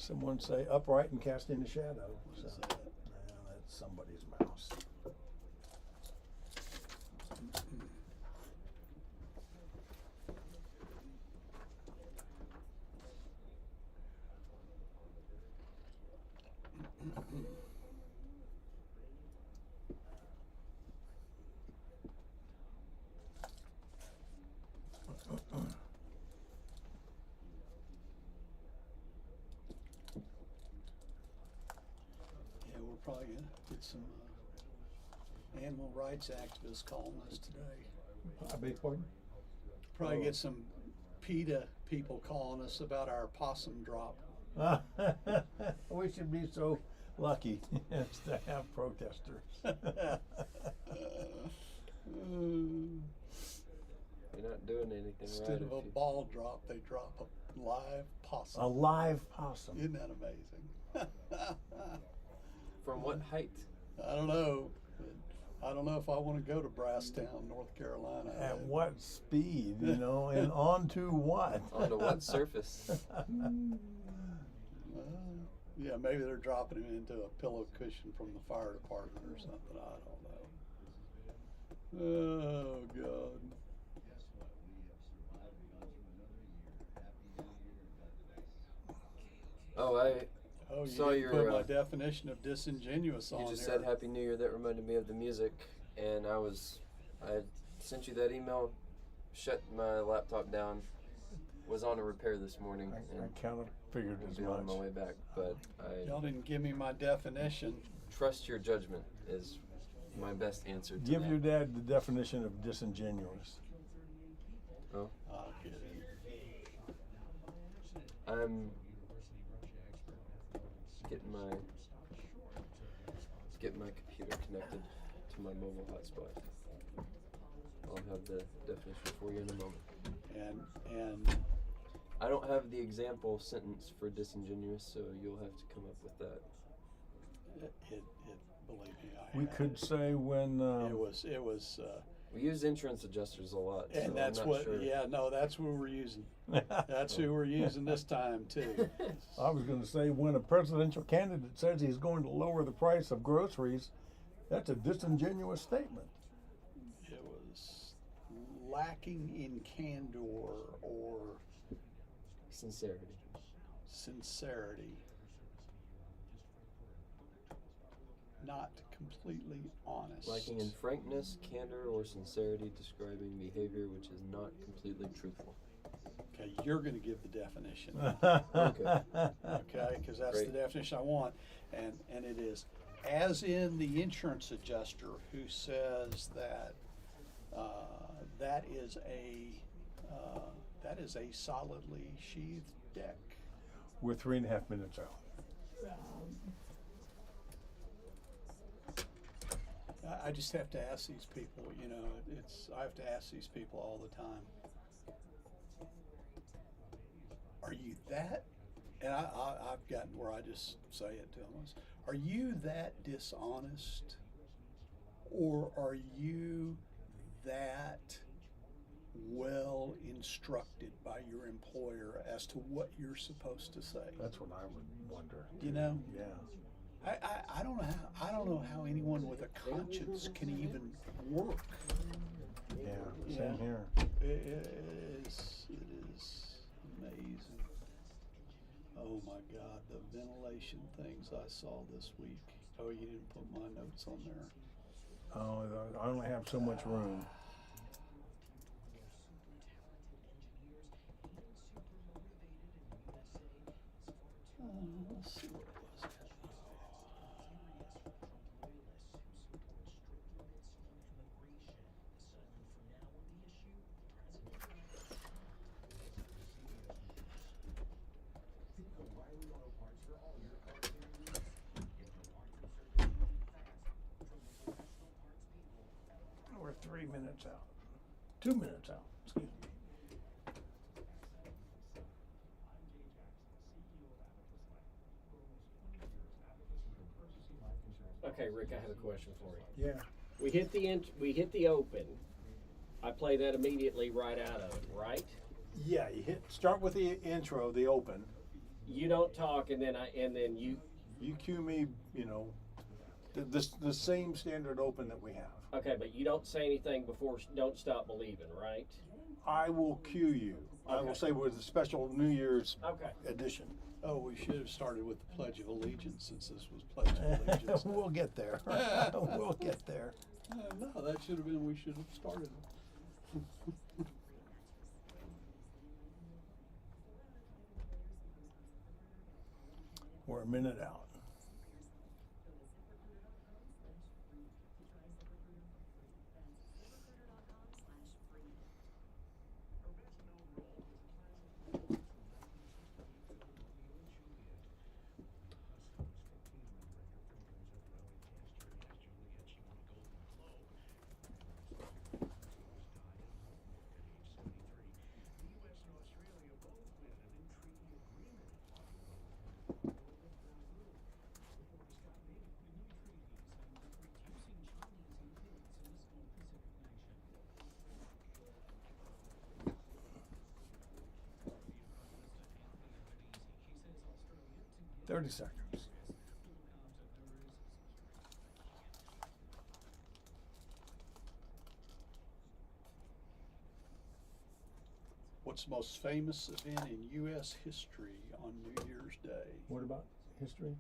Someone say upright and casting a shadow. So, that's somebody's mouse. Probably gonna get some animal rights activists calling us today. I beg your pardon? Probably get some PETA people calling us about our possum drop. We should be so lucky to have protesters. You're not doing anything Instead right. of a ball drop, they drop a live possum. A live possum. Isn't that amazing? From what height? I don't know. I don't know if I want to go to Brasstown, North Carolina. At what speed, you know, and onto what? Onto what surface? Yeah, maybe they're dropping him into a pillow cushion from the fire department or something. I don't know. Oh, God. Oh, I Oh, you saw didn't your. put my definition of disingenuous on You just there. said Happy New Year. That reminded me of the music, and I sent you that email, shut my laptop down, was on a repair this morning. I kind of figured as I'll be on my much. way back, but Y'all didn't give me my definition. trust your judgment is my best answer to Give that. your dad the definition of disingenuous. Oh, I'll get it. I'm getting my computer connected to my mobile hotspot. I'll have the definition for you in a moment. And I don't have the example sentence for disingenuous, so you'll have to come up with that. believe me, I We have. could say when It was. We use insurance adjusters a lot, so And that's I'm not what. sure. Yeah, no, that's who we're using. That's who we're using this time too. I was going to say when a presidential candidate says he's going to lower the price of groceries, that's a disingenuous statement. It was lacking in candor or Sincerity. sincerity. Not completely honest. Lacking in frankness, candor, or sincerity, describing behavior which is not completely truthful. Okay, you're going to give the definition. Okay. Okay, because that's Great. the definition I want, and it is, as in the insurance adjuster who says that that is a solidly sheathed deck. We're 3.5 minutes out. I just have to ask these people, you know, I have to ask these people all the time. Are you that? And I've gotten where I just say it to them. Are you that dishonest? Or are you that well instructed by your employer as to what you're supposed to say? That's what I would wonder. You know? Yeah. I don't know how anyone with a conscience can even work. Yeah. Same here. It is amazing. Oh my God, the ventilation things I saw this week. Oh, you didn't put my notes on there. Oh, I only have so much room. Let's see what it was. We're 3 minutes out. 2 minutes out. Excuse me. Okay, Rick, I have a question for you. Yeah. We hit the open. I play that immediately right out of it, right? Yeah. You start with the intro, the open, You don't talk, and then you. You cue me, you know, the same standard open that we have. Okay, but you don't say anything before "Don't Stop Believing," right? I will cue you. I will Okay. say with a special New Year's Okay. edition. Oh, we should have started with the Pledge of Allegiance since this was Pledge of Allegiance. We'll get there. We'll get there. No, that should have been, we should have started. We're a minute out. Thirty seconds. What's the most famous event in U.S. history on New Year's Day? What about history?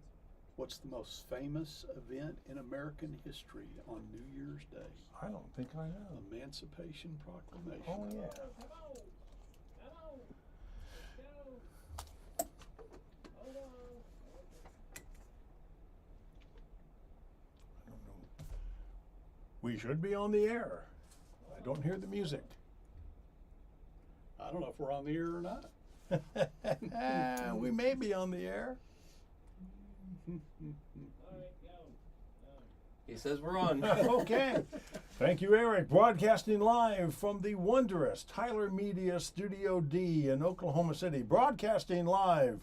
What's the most famous event in American history on New Year's Day? I don't think I know. Emancipation Proclamation. Oh yeah. I don't know. We should be on the air. I don't hear the music. I don't know if we're on the air or not. We may be on the air. He says we're on. Okay. Thank you, Eric. Broadcasting live from the wondrous Tyler Media Studio D in Oklahoma City. Broadcasting live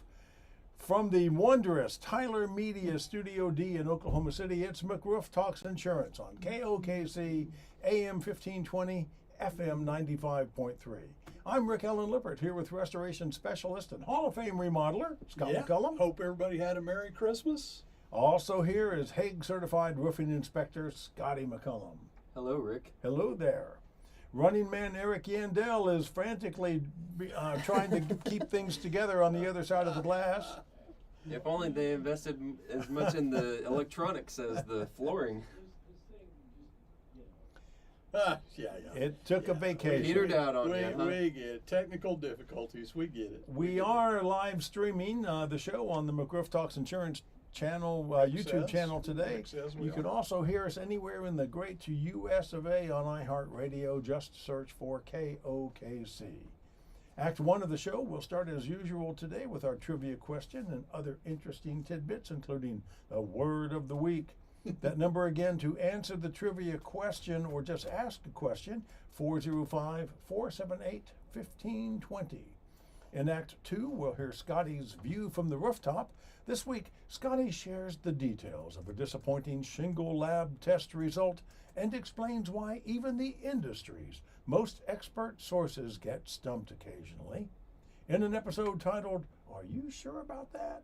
from the wondrous Tyler Media Studio D in Oklahoma City. It's McRoof Talks Insurance on KOKC AM 1520, FM 95.3. I'm Rick Allen Lippert here with restoration specialist and Hall of Fame remodeler, Scotty McCollum. Hope everybody had a Merry Christmas. Also here is HAAG-certified roofing inspector, Scotty McCollum. Hello, Rick. Hello there. Running man Eric Yandel is frantically trying to keep things together on the other side of the glass. If only they invested as much in the electronics as the flooring. Yeah. It took a vacation. Petered out on we, you, huh? we get it. Technical difficulties. We get it. We are live streaming the show on the McRoof Talks Insurance channel, YouTube says. channel today. Rick says we You can are. also hear us anywhere in the great US of A on iHeartRadio. Just search for KOKC. Act 1 of the show will start as usual today with our trivia question and other interesting tidbits, including the word of the week. That number again to answer the trivia question or just ask a question, 405-478-1520. In Act 2, we'll hear Scotty's view from the rooftop. This week, Scotty shares the details of a disappointing shingle lab test result and explains why even the industry's most expert sources get stumped occasionally. In an episode titled, Are You Sure About That?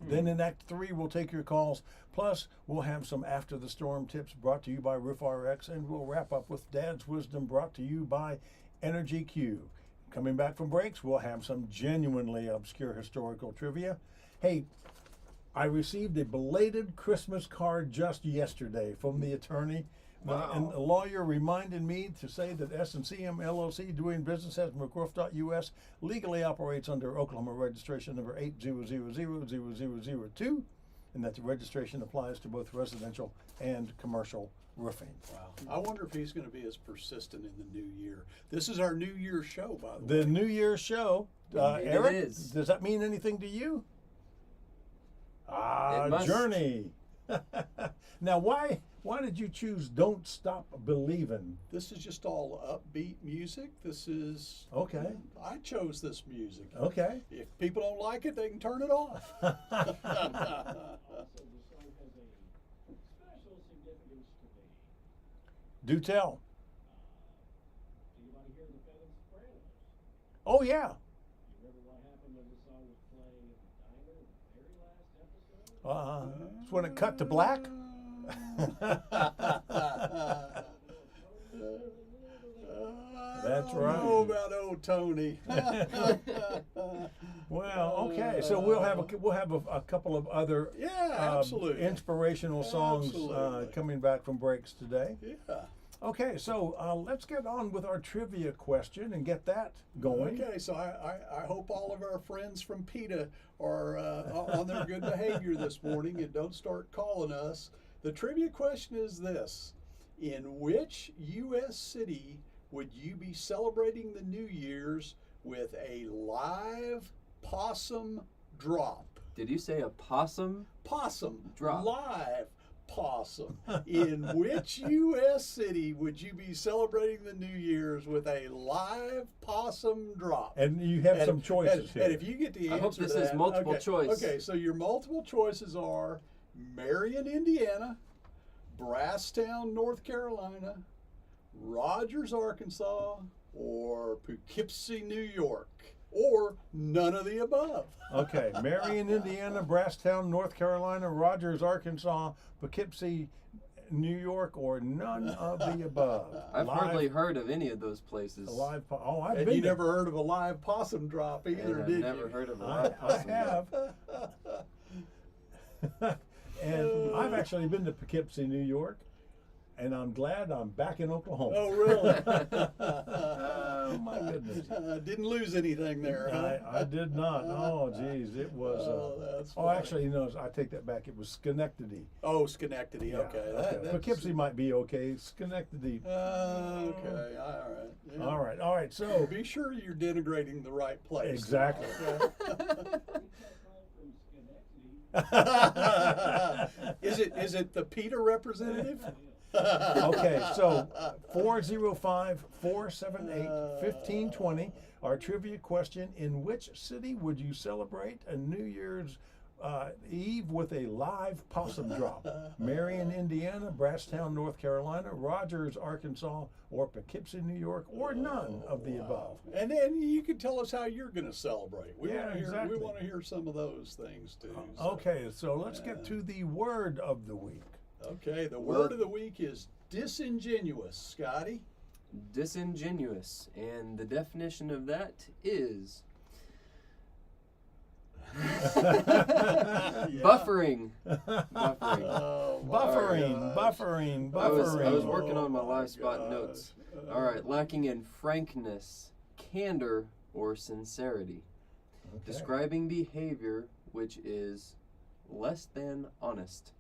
Then in Act 3, we'll take your calls. Plus, we'll have some After the Storm tips brought to you by RoofRx, and we'll wrap up with Dad's Wisdom brought to you by Energy Q. Coming back from breaks, we'll have some genuinely obscure historical trivia. Hey, I received a belated Christmas card just yesterday from the attorney. Wow. And the lawyer reminded me to say that S&CM LLC, doing business as McRoof.us, legally operates under Oklahoma registration number 8000002, and that the registration applies to both residential and commercial roofing. Wow. I wonder if he's going to be as persistent in the new year. This is our New Year's show, by the way. The New Year's show, It Eric, is. does that mean anything to you? It must. Journey. Now, why did you choose Don't Stop Believin'? This is just all upbeat music. This is... Okay. I chose this music. Okay. If people don't like it, they can turn it off. Do tell. Oh, yeah. It's when it cut to black. That's right. I don't know about old Tony. Well, okay. So we'll have a couple of other absolutely. inspirational songs Absolutely. coming back from breaks today. Yeah. Okay, so let's get on with our trivia question and get that going. Okay, so I hope all of our friends from PETA are on their good behavior this morning and don't start calling us. The trivia question is this: in which U.S. city would you be celebrating the New Year's with a live possum drop? Did you say a possum? Possum Drop. Live possum. In which U.S. city would you be celebrating the New Year's with a live possum drop? And you have some choices here. And if you get the answer I hope this to is that, multiple choice. Okay, so your multiple choices are Marion, Indiana, Brasstown, North Carolina, Rogers, Arkansas, or Poughkeepsie, New York, or none of the above. Okay, Marion, Indiana, Brasstown, North Carolina, Rogers, Arkansas, Poughkeepsie, New York, or none of the above. I've hardly heard of any of those places. I've And been you there. never heard of a live possum drop either, And I've did never you? heard of a I live possum. have. And I've actually been to Poughkeepsie, New York, and I'm glad I'm back in Oklahoma. Oh, really? Oh, my goodness. Didn't lose anything there, huh? I did not. Oh, geez, it was. that's Oh, funny. actually, no, I take that back. It was Schenectady. Oh, Schenectady. Yeah, Okay. That's, Poughkeepsie might be okay. Schenectady. Okay. All right. Yeah. All right. All right. So Be sure you're denigrating the right place. exactly. Is it the PETA representative? Okay, so 405-478-1520. Our trivia question: in which city would you celebrate a New Year's Eve with a live possum drop? Marion, Indiana, Brasstown, North Carolina, Rogers, Arkansas, or Poughkeepsie, New York, or none of the above. And then you can tell us how you're going to celebrate. We Yeah, want to hear. exactly. We want to hear some of those things too. so. Okay, so let's get to the word of the week. Okay. The word of the week is disingenuous. Scotty. Disingenuous, and the definition of that is buffering. Buffering. Oh, my Buffering, gosh. buffering, I was buffering. working on my Oh, live spot gosh. notes. All right, lacking in frankness, candor, or sincerity. Okay. Describing behavior which is less than honest,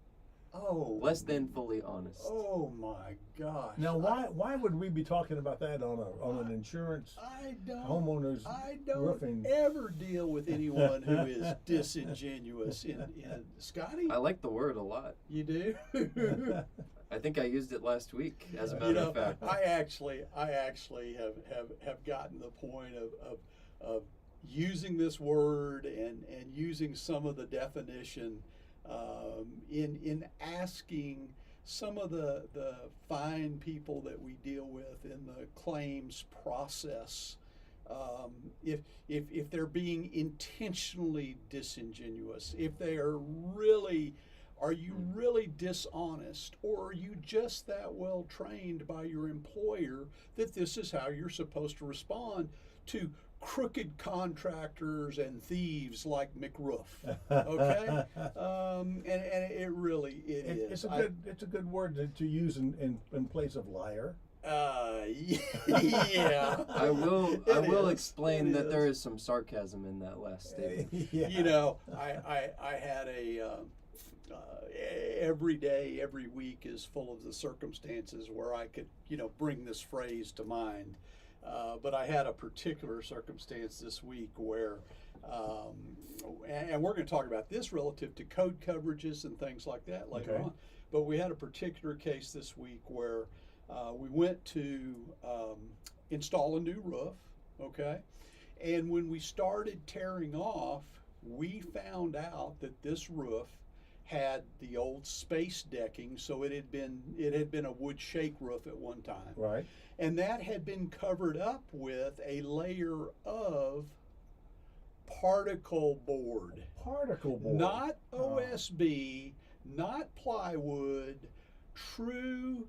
Oh. less than fully honest. Oh my gosh. Now, why would we be talking about that on an insurance I don't. homeowners I don't roofing? ever deal with anyone who is disingenuous. In Scotty, I like the word a lot. you do. I think I used it last week, as a You matter know, of fact. I actually have gotten the point of using this word and using some of the definition in asking some of the fine people that we deal with in the claims process if they're being intentionally disingenuous, if they are you really dishonest, or are you just that well trained by your employer that this is how you're supposed to respond to crooked contractors and thieves like McRoof? Okay, and it really is. It's a good word to use in place of liar. Yeah. I will is. explain It that there is. is some sarcasm in that last statement. Yeah. You know, I had every day, every week is full of the circumstances where I could, bring this phrase to mind. But I had a particular circumstance this week where, and we're going to talk about this relative to code coverages and things like that later Okay. on. But we had a particular case this week where we went to install a new roof, okay? And when we started tearing off, we found out that this roof had the old space decking, so it had been a wood shake roof at one time. Right. And that had been covered up with a layer of particle board. Particle board. Not OSB, not plywood, true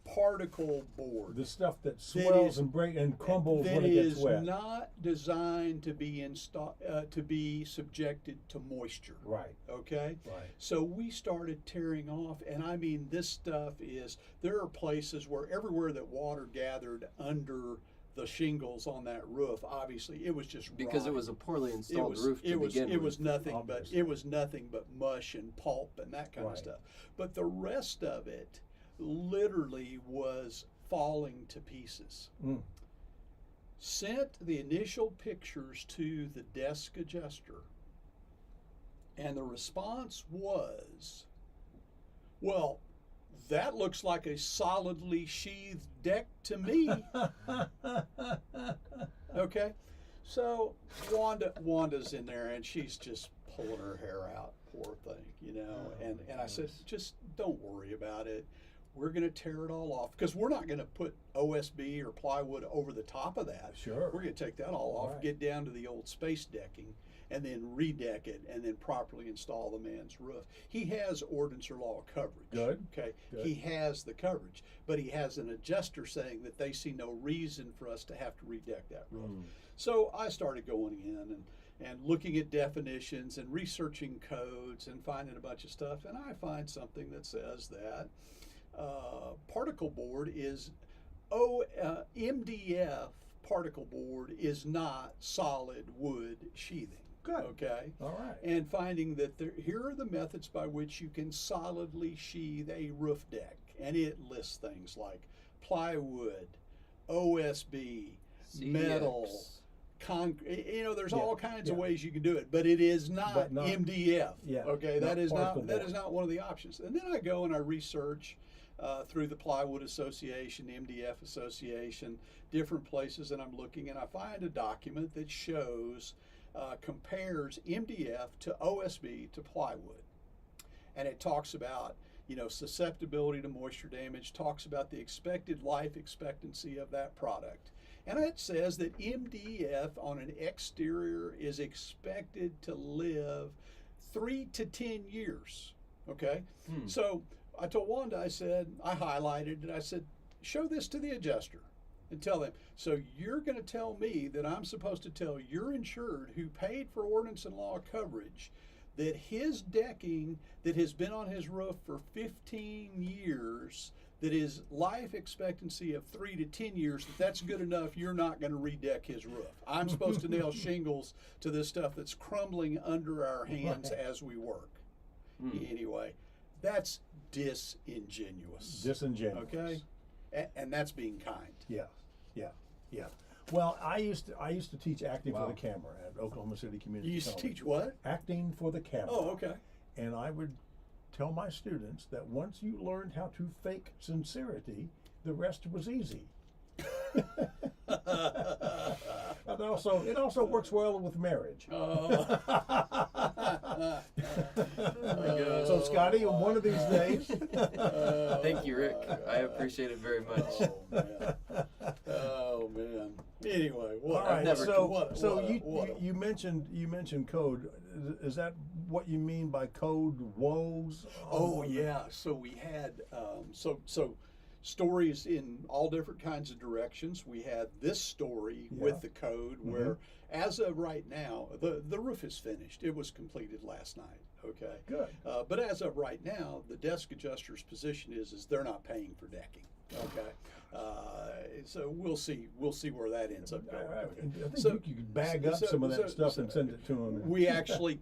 particle board. The stuff that swells and breaks and crumbles when it gets wet. That is not designed to be subjected to moisture. Right. Okay? Right. So we started tearing off, and I mean, this stuff is, there are places where everywhere that water gathered under the shingles on that roof, obviously it was just Because rotting. it was a poorly installed roof to begin It with. was nothing Obviously. but it was nothing but mush and pulp and that kind Right. of stuff. But the rest of it literally was falling to pieces. Mm. Sent the initial pictures to the desk adjuster, and the response was, well, that looks like a solidly sheathed deck to me. Okay, so Wanda's in there, and she's just pulling her hair out, poor thing, you know. And I said, just don't worry about it. We're going to tear it all off, because we're not going to put OSB or plywood over the top of that. Sure. We're going to take that all off, Right. get down to the old space decking, and then redeck it, and then properly install the man's roof. He has ordinance or law coverage. Good. Okay. Good. He has the coverage, but he has an adjuster saying that they see no reason for us to have to redeck that roof. Mm. So I started going in and looking at definitions and researching codes and finding a bunch of stuff, and I find something that says that particle board is MDF particle board is not solid wood sheathing. Good. Okay. All right. And finding that here are the methods by which you can solidly sheathe a roof deck, and it lists things like plywood, OSB, metal, CX. concrete. You know, there's Yeah, all kinds of yeah. ways you can do it, but it is But not, not- MDF. yeah, Okay, not that is particle not board. one of the options. And then I go and I research through the Plywood Association, MDF Association, different places, and I'm looking, and I find a document that shows compares MDF to OSB to plywood, and it talks about, you know, susceptibility to moisture damage, talks about the expected life expectancy of that product. And it says that MDF on an exterior is expected to live 3 to 10 years. Okay? So I told Wanda, I said, I highlighted it, I said, show this to the adjuster and tell them. So you're going to tell me that I'm supposed to tell your insured who paid for ordinance and law coverage that his decking that has been on his roof for 15 years, that is life expectancy of 3 to 10 years, that's good enough, you're not going to redeck his roof. I'm supposed to nail shingles to this stuff that's crumbling under our hands Right. as we work. Anyway, that's disingenuous. Disingenuous. Okay? And that's being kind. Yeah, yeah, yeah. Well, I used to teach acting for Wow. the camera at Oklahoma City Community You used to College. teach what? Acting for the camera. Oh, okay. And I would tell my students that once you learned how to fake sincerity, the rest was easy. And it also works well with marriage. Oh. So, Scotty, one of these days. Thank you, Rick. I appreciate it very much. Oh, man. Oh, man. Anyway, All what? right. never- You mentioned code. Is that what you mean by code woes? Oh, yeah. So we had so stories in all different kinds of directions. We had this story with the code where, as of right now, the roof is finished. It was completed last night. Okay. Good. But as of right now, the desk adjuster's position is they're not paying for decking. Okay. So we'll see where that ends up going. I Okay. think So- you could bag up some of that stuff and send it to them. We actually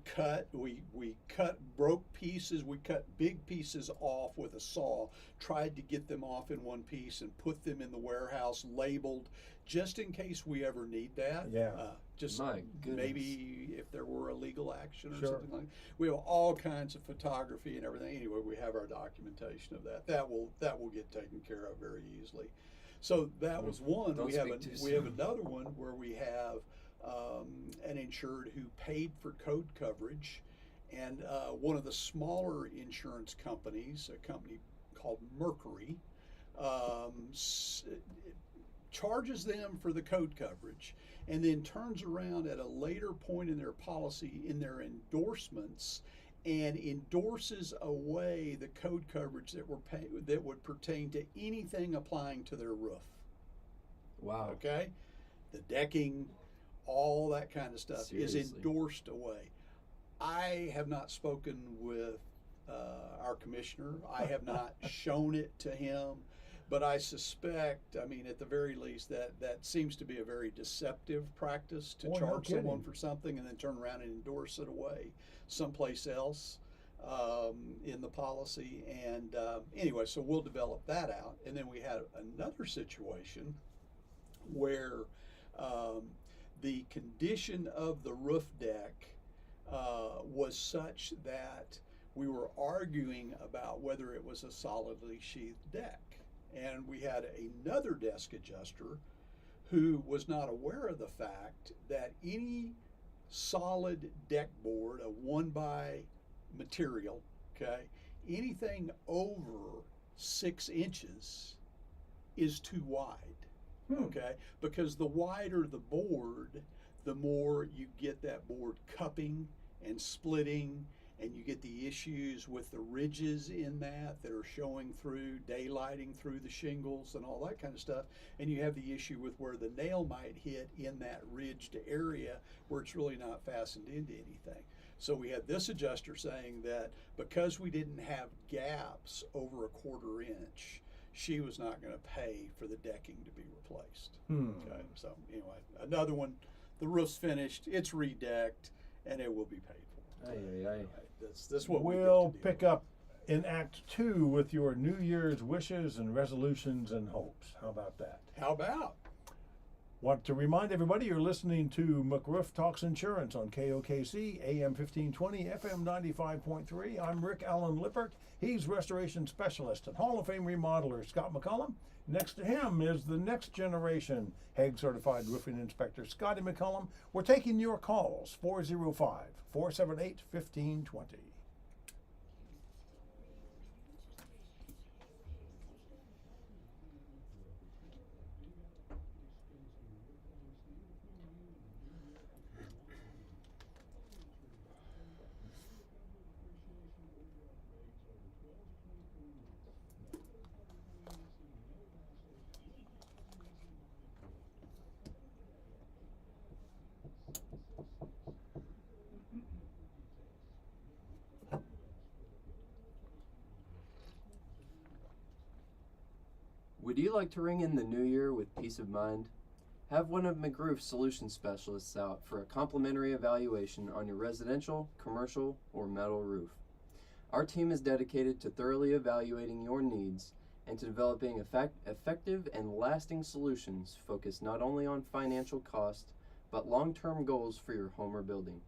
we cut broke pieces, we cut big pieces off with a saw, tried to get them off in one piece and put them in the warehouse labeled just in case we ever need that. Yeah. Just My goodness. maybe if there were a legal action or Sure. something like that. We have all kinds of photography and everything. Anyway, we have our documentation of that. That will get taken care of very easily. So that was one. Don't We have speak too we have soon. another one where we have an insured who paid for code coverage, and one of the smaller insurance companies, a company called Mercury, charges them for the code coverage, and then turns around at a later point in their policy in their endorsements and endorses away the code coverage that would pertain to anything applying to their roof. Wow. Okay? The decking, all that kind of stuff is Seriously. endorsed away. I have not spoken with our commissioner. I have not shown it to him, but I suspect, I mean, at the very least, that seems to be a very deceptive practice to Oh, no charge someone kidding. for something and then turn around and endorse it away someplace else in the policy. And anyway, so we'll develop that out. And then we had another situation where the condition of the roof deck was such that we were arguing about whether it was a solidly sheathed deck. And we had another desk adjuster who was not aware of the fact that any solid deck board, a 1x material, okay, anything over 6 inches is too wide. Okay, because the wider the board, the more you get that board cupping and splitting, and you get the issues with the ridges in that are showing through, daylighting through the shingles and all that kind of stuff. And you have the issue with where the nail might hit in that ridged area where it's really not fastened into anything. So we had this adjuster saying that because we didn't have gaps over 1/4 inch, she was not going to pay for the decking to be replaced. Okay, so anyway, another one, the roof's finished, it's redecked, and it will be paid for. Aye, aye, aye. That's what we get We'll to deal pick with. up in Act 2 with your New Year's wishes and resolutions and hopes. How about that? How about? Want to remind everybody you're listening to McRoof Talks Insurance on KOKC, AM 1520, FM 95.3. I'm Rick Allen Lippert. He's restoration specialist and Hall of Fame remodeler Scott McCollum. Next to him is the next generation HAAG-certified roofing inspector Scotty McCollum. We're taking your calls, 405-478-1520. Would you like to ring in the new year with peace of mind? Have one of McRoof's solution specialists out for a complimentary evaluation on your residential, commercial, or metal roof. Our team is dedicated to thoroughly evaluating your needs and to developing effective and lasting solutions focused not only on financial cost, but long-term goals for your home or building.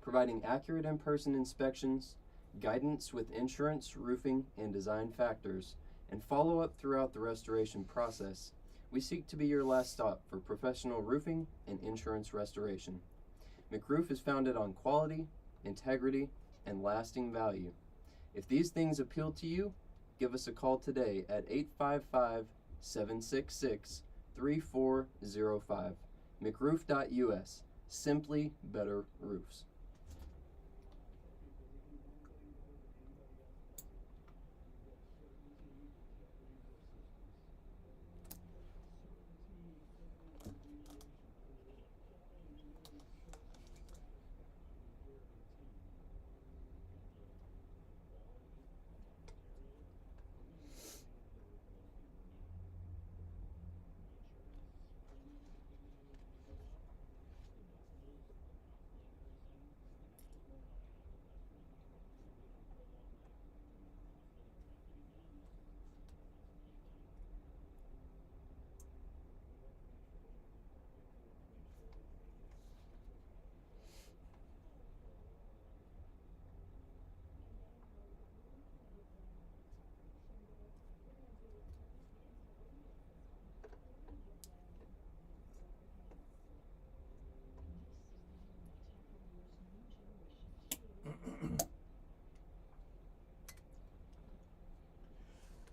Providing accurate in-person inspections, guidance with insurance, roofing, and design factors, and follow-up throughout the restoration process, we seek to be your last stop for professional roofing and insurance restoration. McRoof is founded on quality, integrity, and lasting value. If these things appeal to you, give us a call today at 855-766-3405. McRoof.us. Simply better roofs.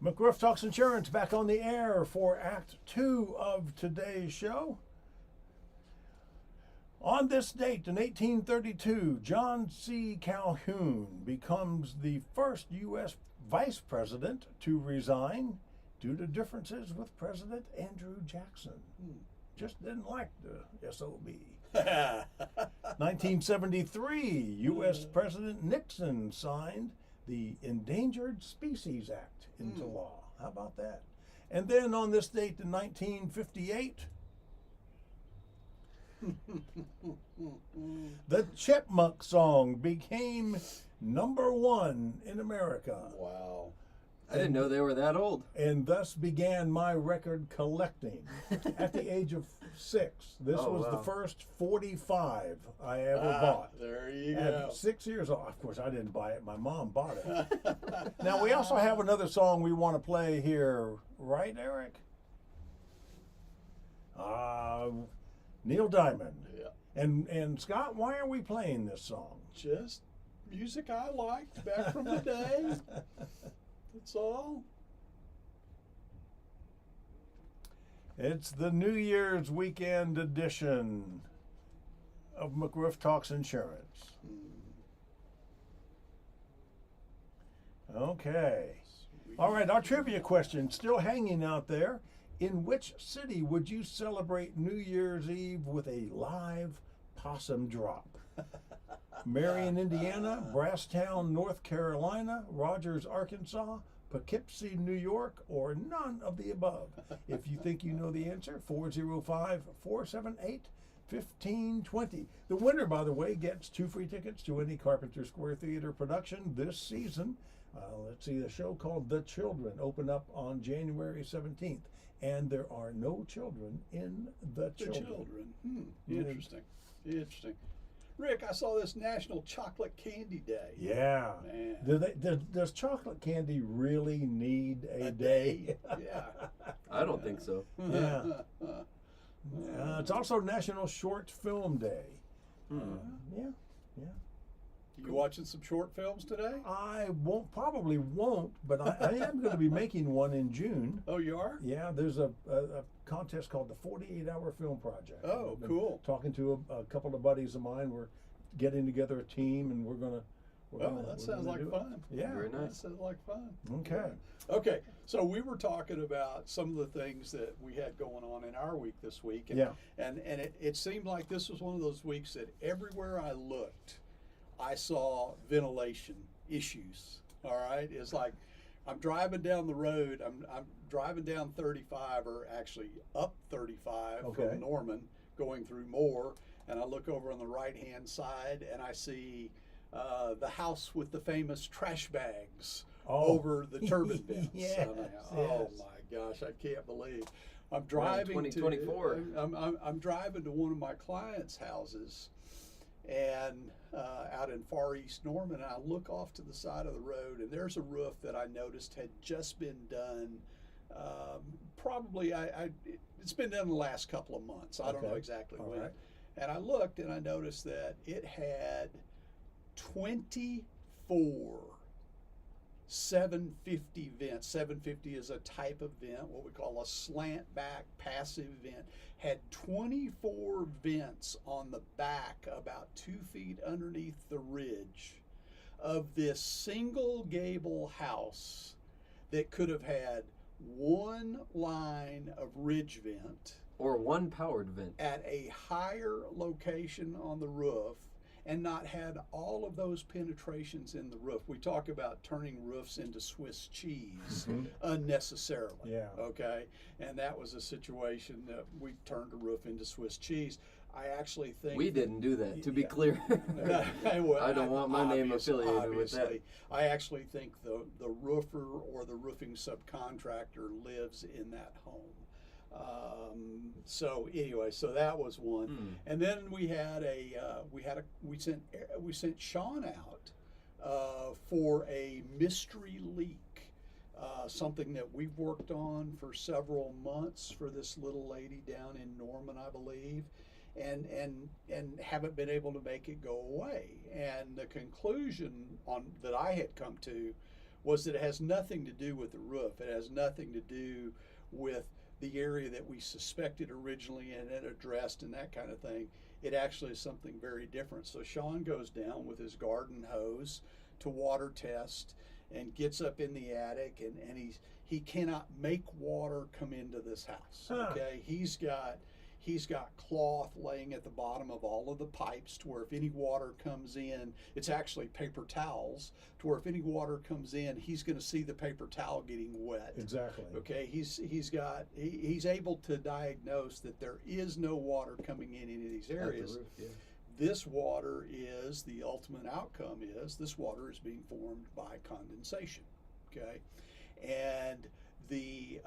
McRoof Talks Insurance back on the air for Act 2 of today's show. On this date in 1832, John C. Calhoun becomes the first U.S. vice president to resign due to differences with President Andrew Jackson. Just didn't like the SOB. 1973, U.S. President Nixon signed the Endangered Species Act into law. How about that? And then on this date in 1958, the Chipmunk song became #1 in America. Wow. I didn't know they were that old. And thus began my record collecting at the age of 6. This was the first 45 I ever bought. There you At go. 6 years old. Of course, I didn't buy it. My mom bought it. Now, we also have another song we want to play here. Right, Eric? Neil Diamond. Yeah. And Scott, why are we playing this song? Just music I liked back from the day. That's all. It's the New Year's weekend edition of McRoof Talks Insurance. Okay. All right, our trivia question still hanging out there. In which city would you celebrate New Year's Eve with a live possum drop? Marion, Indiana, Brasstown, North Carolina, Rogers, Arkansas, Poughkeepsie, New York, or none of the above. If you think you know the answer, 405-478-1520. The winner, by the way, gets 2 free tickets to any Carpenter Square Theater production this season. Let's see, the show called The Children opened up on January 17th. And there are no children in The Children. Interesting. Interesting. Rick, I saw this National Chocolate Candy Day. Yeah. Man. Does chocolate candy really need a day? Yeah. I don't think so. Yeah. It's also National Short Film Day. Yeah. You watching some short films today? I probably won't, but I am going to be making one in June. Oh, you are? Yeah, there's a contest called the 48-Hour Film Project. Oh, I've been cool. Talking to a couple of buddies of mine. We're getting together a team, and we're gonna That sounds like fun. Yeah. Very nice. That sounds like fun. Okay. Okay, so we were talking about some of the things that we had going on in our week this week. And, Yeah. And it seemed like this was one of those weeks that everywhere I looked, I saw ventilation issues. All right, it's like I'm driving down the road. I'm driving down 35, or actually up 35 Okay. from Norman, going through Moore, and I look over on the right-hand side, and I see the house with the famous trash bags over the turbine vents. Yes, And oh yes. my gosh, I can't believe. I'm driving 2024. I'm driving to one of my clients' houses, and out in far east Norman, and I look off to the side of the road, and there's a roof that I noticed had just been done. Probably, it's been done in the last couple of months. I don't know Okay. exactly All when. right. And I looked, and I noticed that it had 24 750 vents. 750 is a type of vent, what we call a slant back passive vent. Had 24 vents on the back, about 2 feet underneath the ridge of this single gable house that could have had one line of ridge vent Or one powered vent. at a higher location on the roof and not had all of those penetrations in the roof. We talk about turning roofs into Swiss cheese unnecessarily. Yeah. Okay. And that was a situation that we turned a roof into Swiss cheese. I actually think We didn't do that, to be Yeah. clear. Well, I don't want my name affiliated with that. obviously. I actually think the roofer or the roofing subcontractor lives in that home. So anyway, so that was one, and then we sent Sean out for a mystery leak, something that we've worked on for several months for this little lady down in Norman, I believe, and haven't been able to make it go away. And the conclusion that I had come to was that it has nothing to do with the roof. It has nothing to do with the area that we suspected originally and it addressed and that kind of thing. It actually is something very different. So Sean goes down with his garden hose to water test and gets up in the attic, and he cannot make water come into this house. Okay, he's got cloth laying at the bottom of all of the pipes to where if any water comes in, it's actually paper towels, to where if any water comes in, he's going to see the paper towel getting wet. Exactly. Okay, he's able to diagnose that there is no water coming in any of these areas. At the roof, yeah. This water is, the ultimate outcome is, this water is being formed by condensation, okay? And the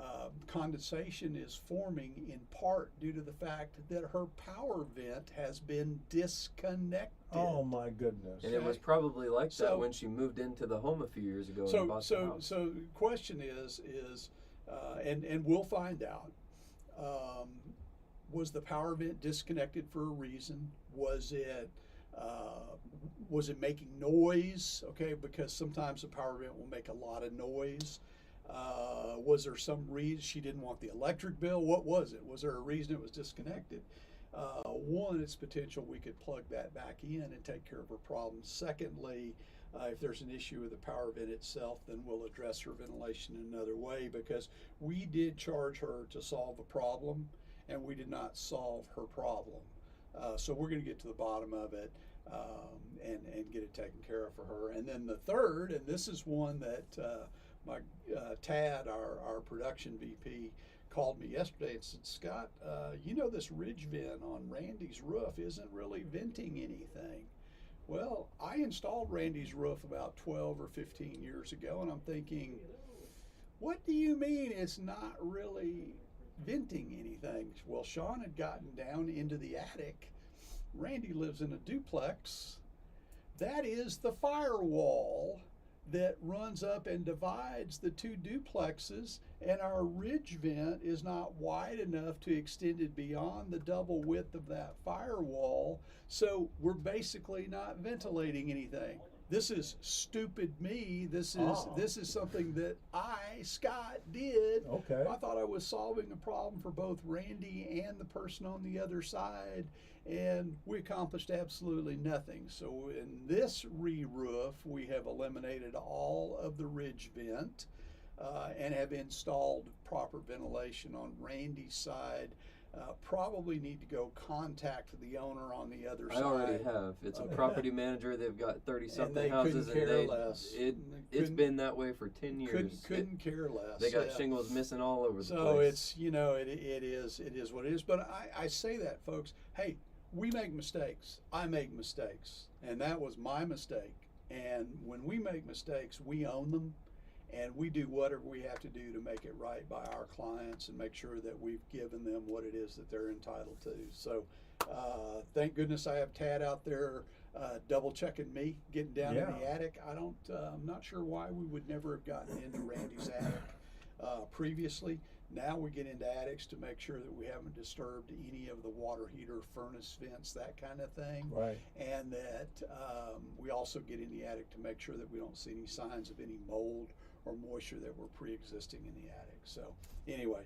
condensation is forming in part due to the fact that her power vent has been disconnected. Oh my goodness. And it was probably like that when she moved into the home a few years ago and bought the house. So the question is, and we'll find out, was the power vent disconnected for a reason? Was it making noise? Okay, because sometimes the power vent will make a lot of noise. Was there some reason she didn't want the electric bill? What was it? Was there a reason it was disconnected? One, it's potential we could plug that back in and take care of her problem. Secondly, if there's an issue with the power vent itself, then we'll address her ventilation in another way, because we did charge her to solve a problem and we did not solve her problem. So we're going to get to the bottom of it and get it taken care of for her. And then the third, and this is one that my Tad, our production VP, called me yesterday and said, Scott, this ridge vent on Randy's roof isn't really venting anything. Well, I installed Randy's roof about 12 or 15 years ago, and I'm thinking, what do you mean it's not really venting anything? Well, Sean had gotten down into the attic. Randy lives in a duplex. That is the firewall that runs up and divides the two duplexes, and our ridge vent is not wide enough to extend it beyond the double width of that firewall, so we're basically not ventilating anything. This is stupid me. This is something that Scott, did. Okay. I thought I was solving a problem for both Randy and the person on the other side, and we accomplished absolutely nothing. So in this re-roof, we have eliminated all of the ridge vent and have installed proper ventilation on Randy's side. Probably need to go contact the owner on the other side. I already have. It's a property manager. They've got 30-something houses, and it's been that way for 10 years. Couldn't care less. They got shingles missing all over the place. So it's it is what it is. But I say that, folks. Hey, we make mistakes. I make mistakes, and that was my mistake. And when we make mistakes, we own them. And we do whatever we have to do to make it right by our clients and make sure that we've given them what it is that they're entitled to. So thank goodness I have Tad out there double checking me, getting down in the attic. I'm not sure why we would never have gotten into Randy's attic previously. Now we get into attics to make sure that we haven't disturbed any of the water heater, furnace vents, that kind of thing. Right. And that we also get in the attic to make sure that we don't see any signs of any mold or moisture that were pre-existing in the attic. So anyway,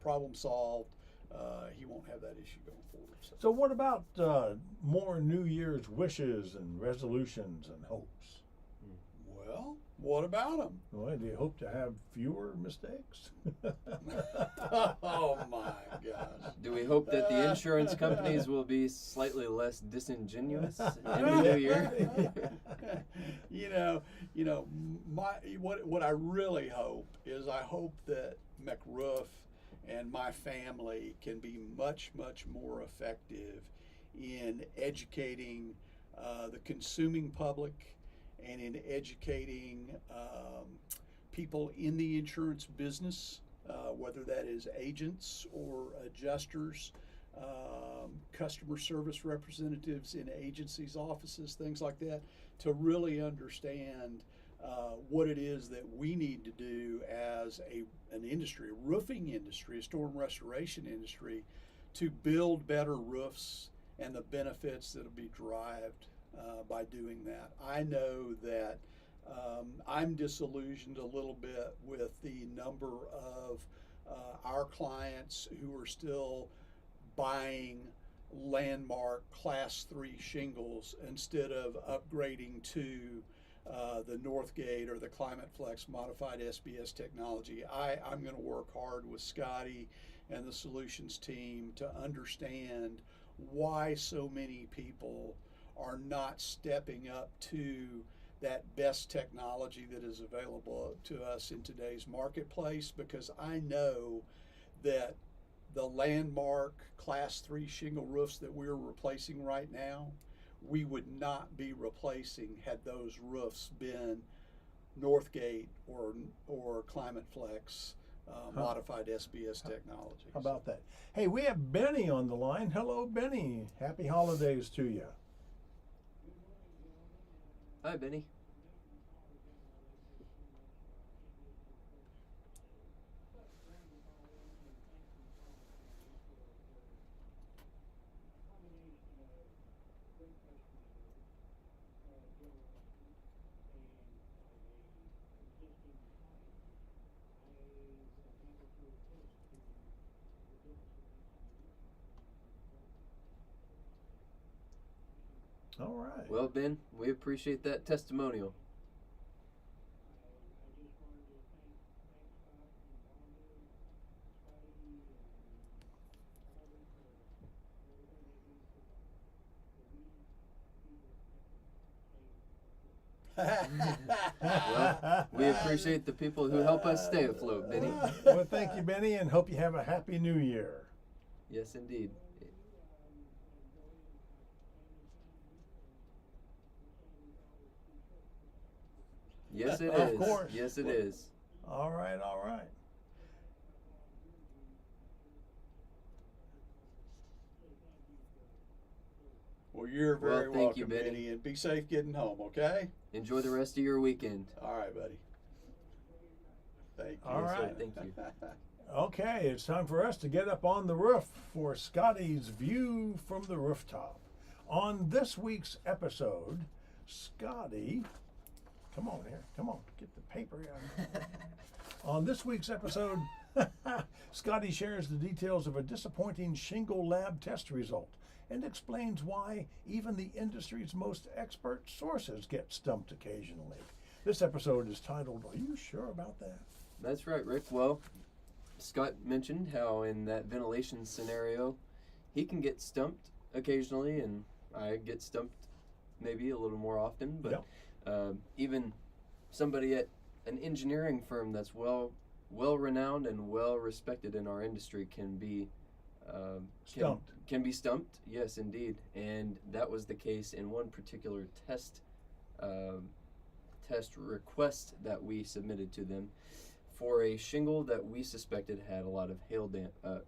problem solved. He won't have that issue going forward. So what about more New Year's wishes and resolutions and hopes? Well, what about them? Well, do you hope to have fewer mistakes? Oh my gosh. Do we hope that the insurance companies will be slightly less disingenuous in the new year? What I really hope is I hope that McRoof and my family can be much, much more effective in educating the consuming public and in educating people in the insurance business, whether that is agents or adjusters, customer service representatives in agencies' offices, things like that, to really understand what it is that we need to do as an industry, a roofing industry, a storm restoration industry, to build better roofs and the benefits that will be derived by doing that. I know that I'm disillusioned a little bit with the number of our clients who are still buying landmark class 3 shingles instead of upgrading to the Northgate or the Climate Flex modified SBS technology. I'm going to work hard with Scotty and the solutions team to understand why so many people are not stepping up to that best technology that is available to us in today's marketplace, because I know that the landmark class 3 shingle roofs that we're replacing right now, we would not be replacing had those roofs been Northgate or Climate Flex modified SBS technology. How about that? Hey, we have Benny on the line. Hello, Benny. Happy holidays to you. Hi, Benny. All right. Well, Ben, we appreciate that testimonial. Well, we appreciate the people who help us stay afloat, Benny. Well, thank you, Benny, and hope you have a happy new year. Yes, indeed. Yes, it Of is. course. Yes, it is. All right, all right. Well, you're Well, very thank you, welcome, Benny. Benny, and be safe getting home, okay? Enjoy the rest of your weekend. All right, buddy. Thank you. All Yes, sir. right. Thank you. Okay, it's time for us to get up on the roof for Scotty's view from the rooftop. On this week's episode, Scotty, come on here, come on, get the paper out. On this week's episode, Scotty shares the details of a disappointing shingle lab test result and explains why even the industry's most expert sources get stumped occasionally. This episode is titled, Are You Sure About That? That's right, Rick. Well, Scott mentioned how in that ventilation scenario, he can get stumped occasionally, and I get stumped maybe a little more often. But even somebody at an engineering firm that's well renowned and well respected in our industry can be Stumped. Can be stumped. Yes, indeed. And that was the case in one particular test request that we submitted to them for a shingle that we suspected had a lot of hail a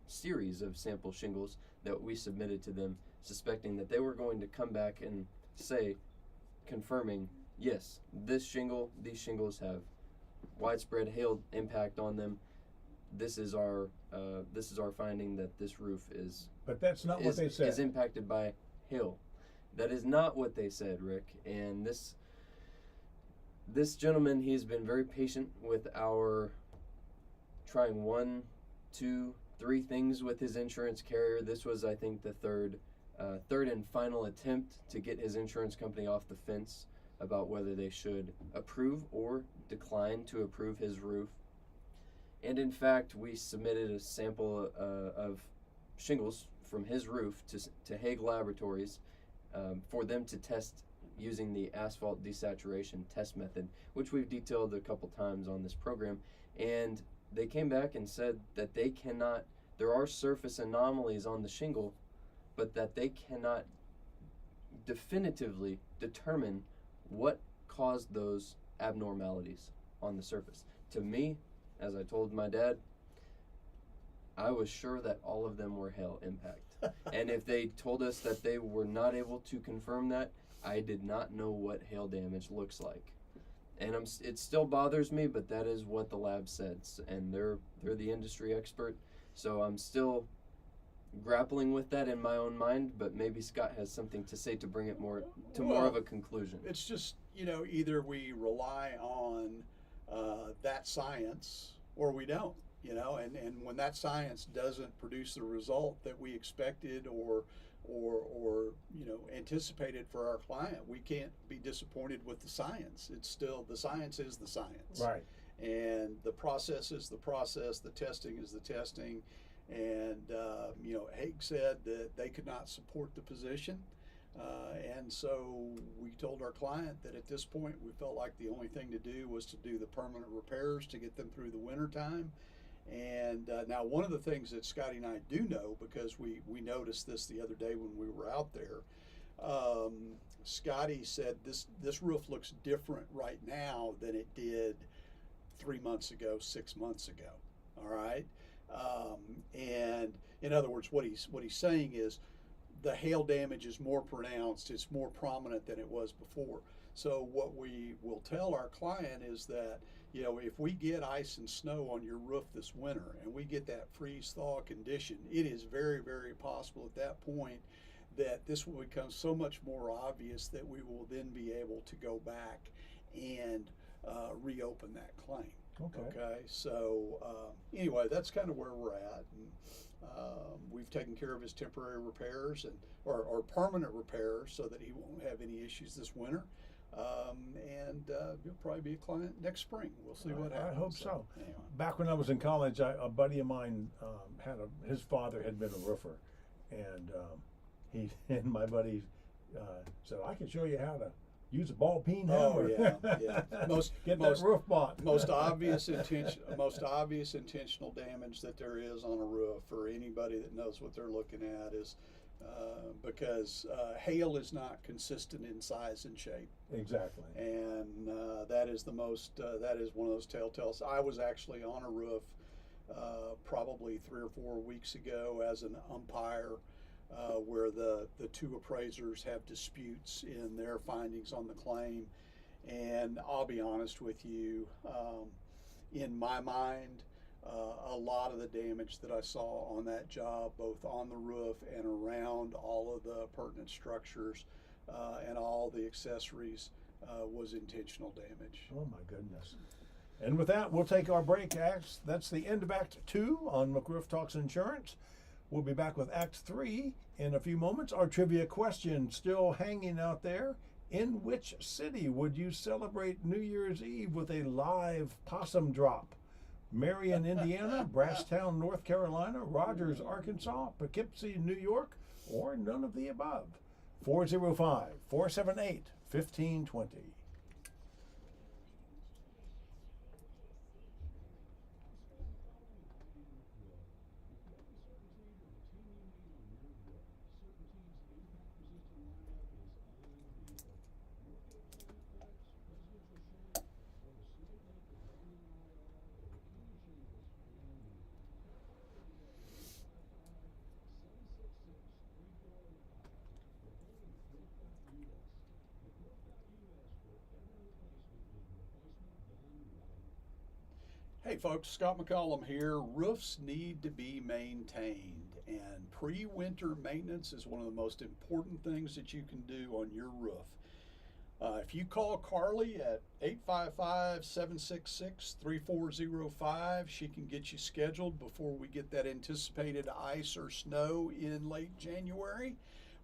series of sample shingles that we submitted to them, suspecting that they were going to come back and say, confirming, yes, these shingles have widespread hail impact on them. This is our finding that this roof is But that's not what they said. is impacted by hail. That is not what they said, Rick. And this gentleman, he's been very patient with our trying 1, 2, 3 things with his insurance carrier. This was, I think, the third and final attempt to get his insurance company off the fence about whether they should approve or decline to approve his roof. And in fact, we submitted a sample of shingles from his roof to HAAG Laboratories for them to test using the asphalt desaturation test method, which we've detailed a couple times on this program. And they came back and said that there are surface anomalies on the shingle, but that they cannot definitively determine what caused those abnormalities on the surface. To me, as I told my dad, I was sure that all of them were hail impact. And if they told us that they were not able to confirm that, I did not know what hail damage looks like. And it still bothers me, but that is what the lab said, and they're the industry expert. So I'm still grappling with that in my own mind, but maybe Scott has something to say to bring it more to more Well, of a conclusion. It's just, either we rely on that science or we don't, and when that science doesn't produce the result that we expected or anticipated for our client, we can't be disappointed with the science. It's still, the science is the science. Right. And the process is the process, the testing is the testing. And, HAAG said that they could not support the position. And so we told our client that at this point we felt like the only thing to do was to do the permanent repairs to get them through the winter time. And now one of the things that Scotty and I do know, because we noticed this the other day when we were out there, Scotty said this roof looks different right now than it did 3 months ago, 6 months ago. All right. And in other words, what he's saying is the hail damage is more pronounced, it's more prominent than it was before. So what we will tell our client is that, if we get ice and snow on your roof this winter and we get that freeze thaw condition, it is very, very possible at that point that this will become so much more obvious that we will then be able to go back and reopen that claim. Okay. So anyway, that's kind of where we're at. And, we've taken care of his temporary repairs or permanent repairs so that he won't have any issues this winter. And he'll probably be a client next spring. We'll see what happens. I hope so. Anyway. Back when I was in college, a buddy of mine his father had been a roofer, and my buddy said, "I can show you how to use a ball peen hammer." Oh yeah. Get that roof bought. Most obvious intentional damage that there is on a roof for anybody that knows what they're looking at is because hail is not consistent in size and shape. Exactly. And that is one of those telltales. I was actually on a roof probably 3 or 4 weeks ago as an umpire. Where the two appraisers have disputes in their findings on the claim. And I'll be honest with you, in my mind, a lot of the damage that I saw on that job, both on the roof and around all of the pertinent structures and all the accessories, was intentional damage. Oh my goodness. And with that, we'll take our break. That's the end of Act 2 on McRoof Talks Insurance. We'll be back with Act 3 in a few moments. Our trivia question still hanging out there. In which city would you celebrate New Year's Eve with a live possum drop? Marion, Indiana, Brasstown, North Carolina, Rogers, Arkansas, Poughkeepsie, New York, or none of the above? 405-478-1520. Hey folks, Scott McCollum here. Roofs need to be maintained, and pre-winter maintenance is one of the most important things that you can do on your roof. If you call Carly at 855-766-3405, she can get you scheduled before we get that anticipated ice or snow in late January.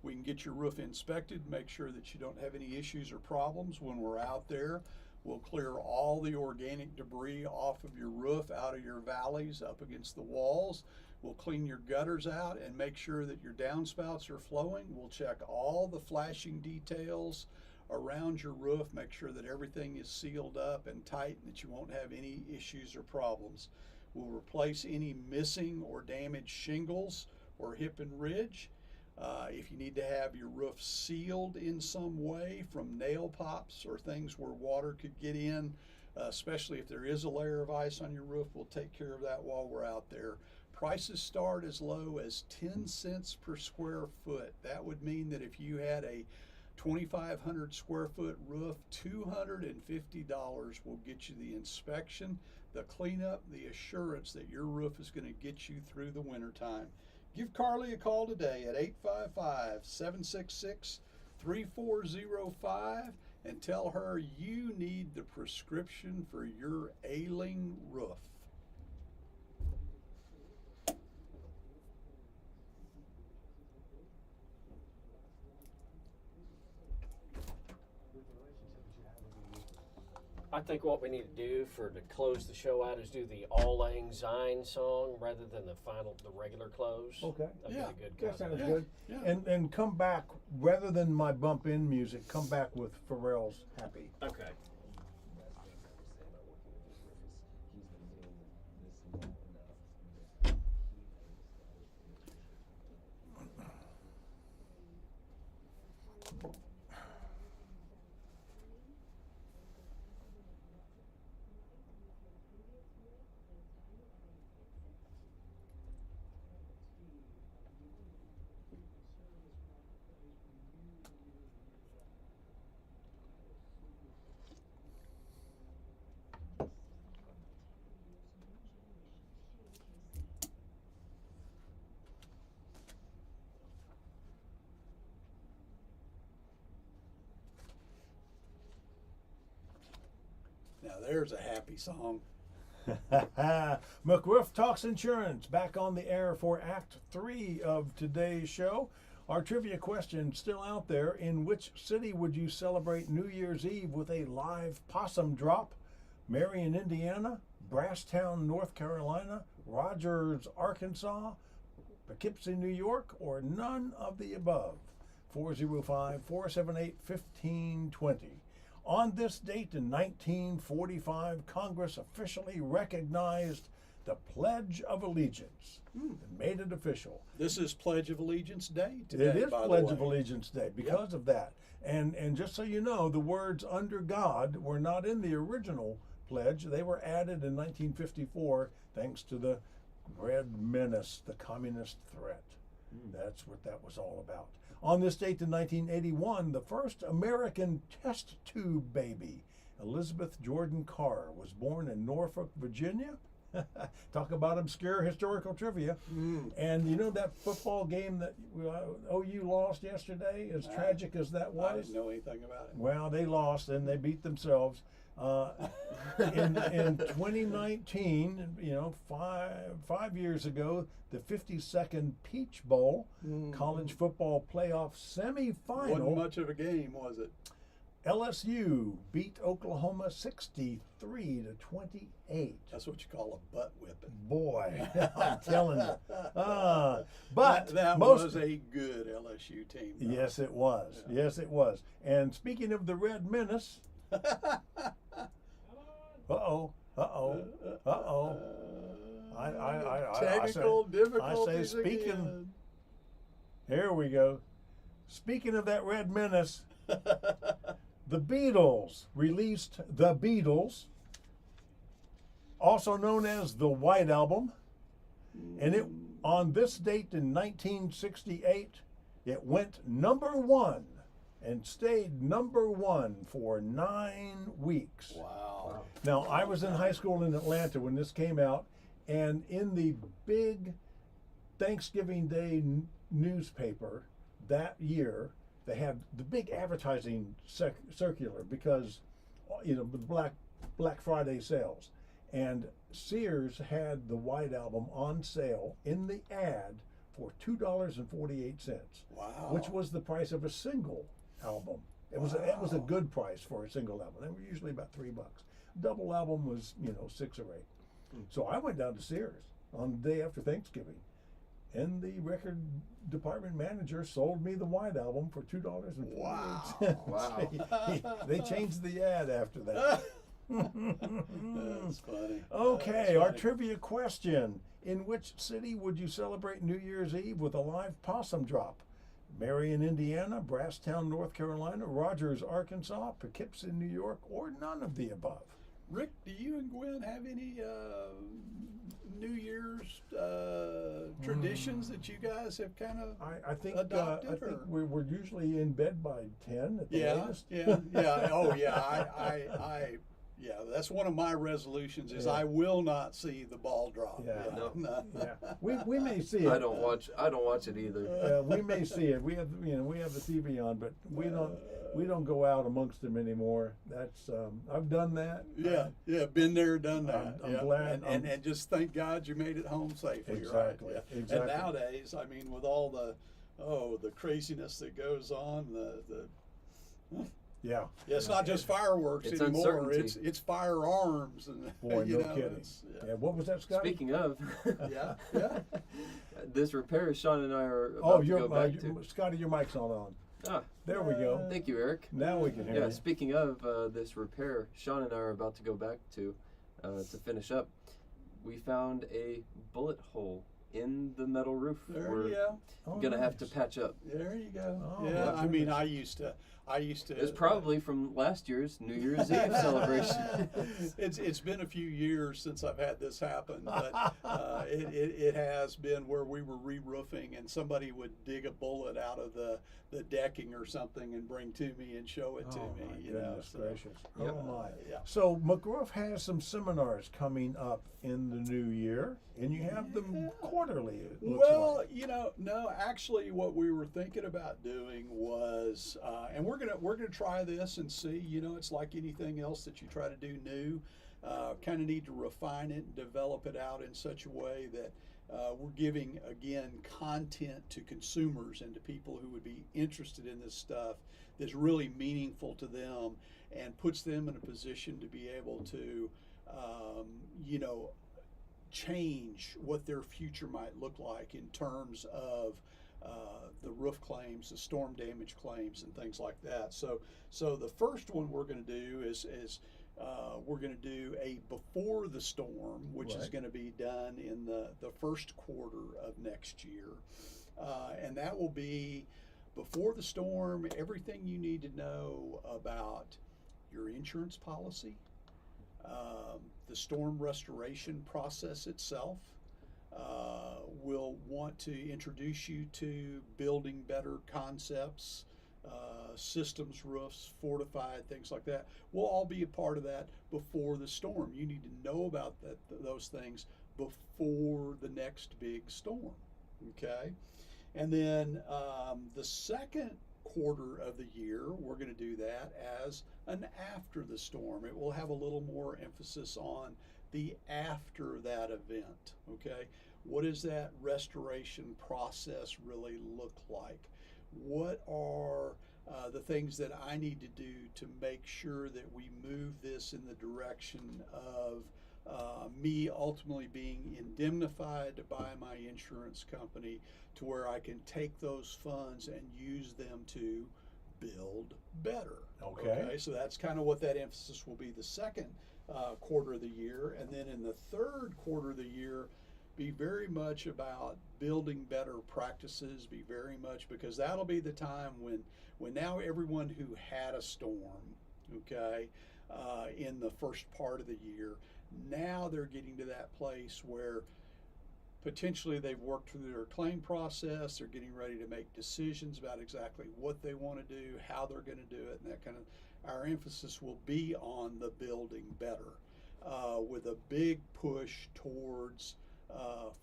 We can get your roof inspected, make sure that you don't have any issues or problems when we're out there. We'll clear all the organic debris off of your roof, out of your valleys, up against the walls. We'll clean your gutters out and make sure that your downspouts are flowing. We'll check all the flashing details around your roof, make sure that everything is sealed up and tight and that you won't have any issues or problems. We'll replace any missing or damaged shingles or hip and ridge. If you need to have your roof sealed in some way from nail pops or things where water could get in, especially if there is a layer of ice on your roof, we'll take care of that while we're out there. Prices start as low as 10 cents per square foot. That would mean that if you had a 2,500 square foot roof, $250 will get you the inspection, the cleanup, the assurance that your roof is going to get you through the winter time. Give Carly a call today at 855-766-3405 and tell her you need the prescription for your ailing roof. I think what we need to do to close the show out is do the All Lang Syne song rather than the regular close. Okay. That'd Yeah. be a good That sounds combination. good. Yeah. And come back, rather than my bump in music, come back with Pharrell's Happy. Okay. Now there's a happy song. McRoof Talks Insurance back on the air for Act 3 of today's show. Our trivia question still out there. In which city would you celebrate New Year's Eve with a live possum drop? Marion, Indiana, Brasstown, North Carolina, Rogers, Arkansas, Poughkeepsie, New York, or none of the above? 405-478-1520. On this date in 1945, Congress officially recognized the Pledge of Allegiance and made it official. This is Pledge of Allegiance Day today. It is by the Pledge way. of Allegiance Day because of that. And just so you know, the words "under God" were not in the original pledge. They were added in 1954 thanks to the Red Menace, the communist threat. That's what that was all about. On this date in 1981, the first American test tube baby, Elizabeth Jordan Carr, was born in Norfolk, Virginia. Talk about obscure historical trivia. And you know that football game that OU lost yesterday, as tragic as that I was? didn't know anything about it. Well, they lost and they beat themselves. In 2019, you know, five years ago, the 52nd Peach Bowl college football playoff Wasn't semifinal, much of a game, was it? LSU beat Oklahoma 63-28. That's what you call a butt whipping. Boy, I'm telling you. But that most was a good LSU team. though. yes, it was. Yeah. Yes, it was. And speaking of the Red Menace, Technical difficulties I say, speaking. again. Here we go. Speaking of that Red Menace, the Beatles released The Beatles, also known as the White Album, and it on this date in 1968, it went #1 and stayed #1 for 9 weeks. Wow. Now, I was in high school in Atlanta when this came out, and in the big Thanksgiving Day newspaper that year, they had the big advertising circular because, you know, the Black Friday sales. And Sears had the White Album on sale in the ad for $2.48, Wow. which was the price of a single album. It was a good price for a single album. They were usually about $3. Double album was, you know, 6 or 8. So I went down to Sears on the day after Thanksgiving, and the record department manager sold me the White Album for $2.48. Wow. They changed the ad after that. That's funny. Okay, That's our funny. trivia question. In which city would you celebrate New Year's Eve with a live possum drop? Marion, Indiana, Brasstown, North Carolina, Rogers, Arkansas, Poughkeepsie, New York, or none of the above? Rick, do you and Gwen have any New Year's traditions that you guys have kind of? I think Adopted, or? we're usually in bed by 10 at the latest. Yeah. Oh, yeah. Yeah, that's one of my resolutions is Yeah. I will not see the ball drop. Yeah. No. Yeah, we may see it. I don't watch it either. We may see it. We have the TV on, but we don't go out amongst them anymore. That's I've done that. Yeah, been there, done that. I'm yeah. glad. And just thank God you made it home safely. Exactly, Right? Yeah. exactly. And nowadays, I mean, with all the craziness that goes on, Yeah. it's not just fireworks It's anymore. uncertainty. It's firearms and Boy, you no know, kidding. it's- Yeah. What was that, Scott? Speaking of, Yeah. this repair Sean and I are about Oh, to go back to. Scotty, your mic's not on. Ah, There we go. thank you, Eric. Now we can hear Yeah, you. speaking of this repair, Sean and I are about to go back to finish up. We found a bullet hole in the metal roof. There We're you go. Oh, gonna have to nice. patch up. There you go. Oh, yeah, my I mean, goodness. I used to. It's probably from last year's New Year's Eve celebration. It's been a few years since I've had this happen, but it has been where we were re-roofing and somebody would dig a bullet out of the decking or something and bring to me and show it to Oh, me. my You know, goodness so, gracious. Yep. Oh my. yeah. So McRoof has some seminars coming up in the new year, and you have them quarterly. It looks Well, like. you know, no. Actually, what we were thinking about doing was, and we're gonna try this and see. You know, it's like anything else that you try to do new. Kind of need to refine it and develop it out in such a way that we're giving again content to consumers and to people who would be interested in this stuff that's really meaningful to them and puts them in a position to be able to, you know, change what their future might look like in terms of the roof claims, the storm damage claims, and things like that. So the first one we're going to do is we're going to do a before the storm, which is Right. going to be done in the first quarter of next year, and that will be before the storm. Everything you need to know about your insurance policy. The storm restoration process itself. We'll want to introduce you to building better concepts, systems, roofs, fortified, things like that. We'll all be a part of that before the storm. You need to know about those things before the next big storm, okay? And then the second quarter of the year, we're going to do that as an after the storm. It will have a little more emphasis on the after that event, okay? What does that restoration process really look like? What are the things that I need to do to make sure that we move this in the direction of me ultimately being indemnified by my insurance company to where I can take those funds and use them to build better. Okay. So that's kind of what that emphasis will be the second quarter of the year. And then in the third quarter of the year, be very much about building better practices, be very much, because that'll be the time when now everyone who had a storm, okay, in the first part of the year, now they're getting to that place where potentially they've worked through their claim process, they're getting ready to make decisions about exactly what they want to do, how they're going to do it, and that kind of, our emphasis will be on the building better, with a big push towards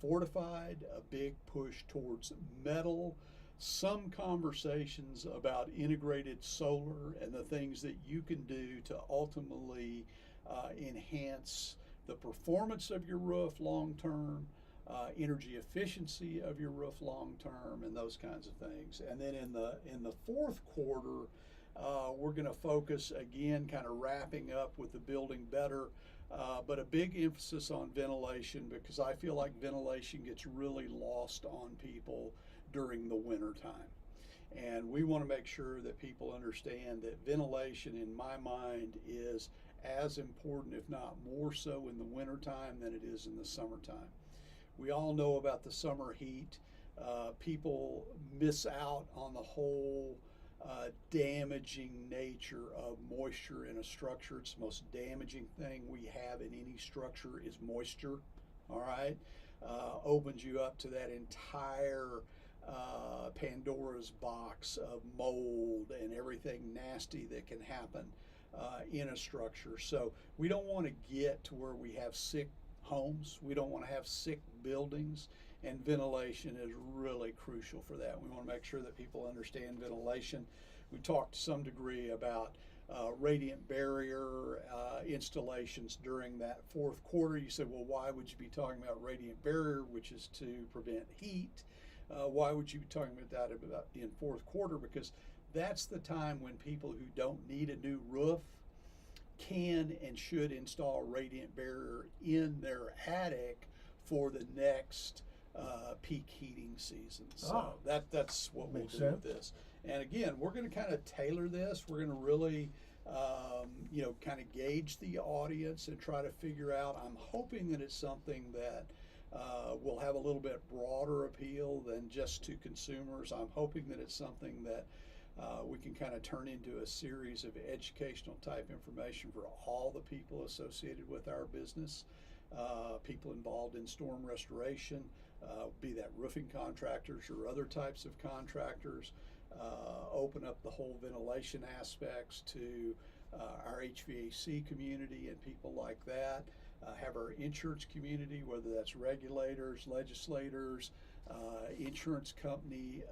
fortified, a big push towards metal, some conversations about integrated solar and the things that you can do to ultimately enhance the performance of your roof long term, energy efficiency of your roof long term, and those kinds of things. And then in the fourth quarter, we're going to focus again, kind of wrapping up with the building better, but a big emphasis on ventilation, because I feel like ventilation gets really lost on people during the winter time. And we want to make sure that people understand that ventilation, in my mind, is as important, if not more so, in the winter time than it is in the summertime. We all know about the summer heat. People miss out on the whole damaging nature of moisture in a structure. It's the most damaging thing we have in any structure is moisture, all right? Opens you up to that entire Pandora's box of mold and everything nasty that can happen in a structure. So we don't want to get to where we have sick homes. We don't want to have sick buildings, and ventilation is really crucial for that. We want to make sure that people understand ventilation. We talked to some degree about radiant barrier installations during that fourth quarter. You said, well, why would you be talking about radiant barrier, which is to prevent heat? Why would you be talking about that in fourth quarter? Because that's the time when people who don't need a new roof can and should install radiant barrier in their attic for the next peak heating season. So that's what we'll do with this. And again, we're going to kind of tailor this. We're going to really, kind of gauge the audience and try to figure out. I'm hoping that it's something that will have a little bit broader appeal than just to consumers. I'm hoping that it's something that we can kind of turn into a series of educational type information for all the people associated with our business, people involved in storm restoration, be that roofing contractors or other types of contractors. Open up the whole ventilation aspects to our HVAC community and people like that. Have our insurance community, whether that's regulators, legislators, insurance company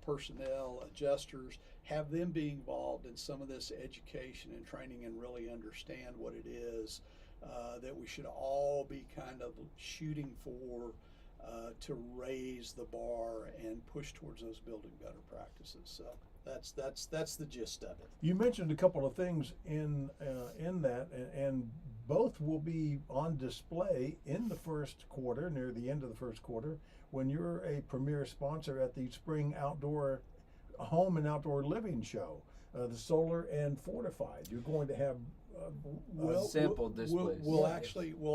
personnel, adjusters, have them be involved in some of this education and training and really understand what it is that we should all be kind of shooting for to raise the bar and push towards those building better practices. So that's the gist of it. You mentioned a couple of things in that, and both will be on display in the first quarter, near the end of the first quarter, when you're a premier sponsor at the Spring Outdoor Home and Outdoor Living Show, the Solar and Fortified. You're going to have sample displays. We'll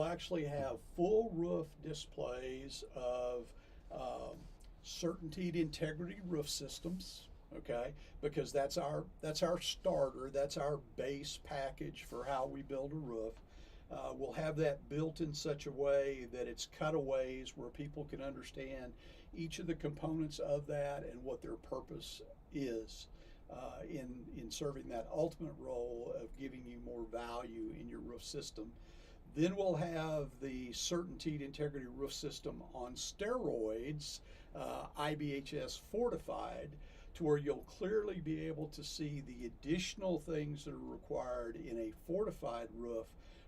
actually have full roof displays of certaintied integrity roof systems. Okay, because that's our starter, that's our base package for how we build a roof. We'll have that built in such a way that it's cutaways where people can understand each of the components of that and what their purpose is in serving that ultimate role of giving you more value in your roof system. Then we'll have the Certainteed Integrity Roof System on steroids, IBHS fortified, to where you'll clearly be able to see the additional things that are required in a fortified roof